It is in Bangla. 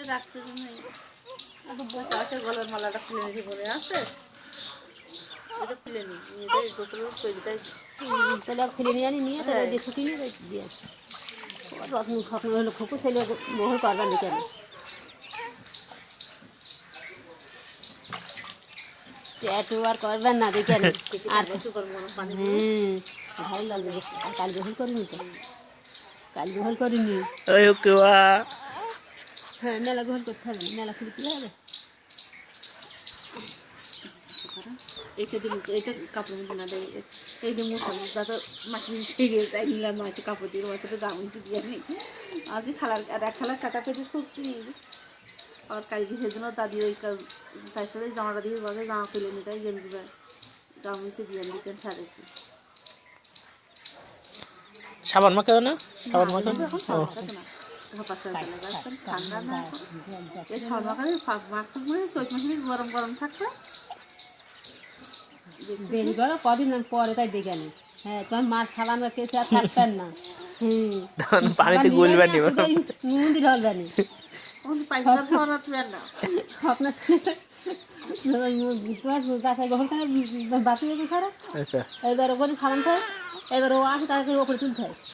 রাখতে নেই গাছের গলার মালাটা খুলে নিয়েছি বলে আছে এটা খুলে নি নিয়ে গোসল তৈরিটাই তাহলে খুলে নিয়ে আনি নিয়ে তাহলে যে ছুটি নিয়ে দিয়ে রত্ন খকন হলো খুকু ছেলে মোহ করবার নি কেন ট্যাটু আর করবেন না দেখেন আর ভালো লাগবে আর কাল গোসল করিনি তো কাল গোসল করিনি হ্যাঁ মেলা গোসল করতে হবে মেলা খুলে তুলে হবে এইটা দিন এইটা কাপড় মধ্যে না দেয় এই যে মুসল দাদা মাসি শিখে তাই নিলাম না একটু কাপড় দিয়ে মাসে তো দাম দিয়ে নি আজকে খালার আর এক খালার কাটা পেতে খুঁজছি আর কালকে সেজন্য দাদি ওই তাই সাথে জামাটা দিয়ে বসে জামা খুলে নি তাই গেঞ্জি গামুছে দিয়ে দিতেন সাড়ে সাবান মাখাও না সাবান মাখাও এখন সাবান থাকে না ঠান্ডা না এই সাবান মাখালে মাখতে মনে চৈত মাসে গরম গরম থাকবে দেরি করো কদিন পরে তাই দেখে নি হ্যাঁ তোমার মাছ সাবান কেসে আর থাকতেন না পানিতে গুলবে নি মন্দির হবে না এবার ওখানে সাবান খায় এবার ও আসে তাকে ওপরে তুলতে হয়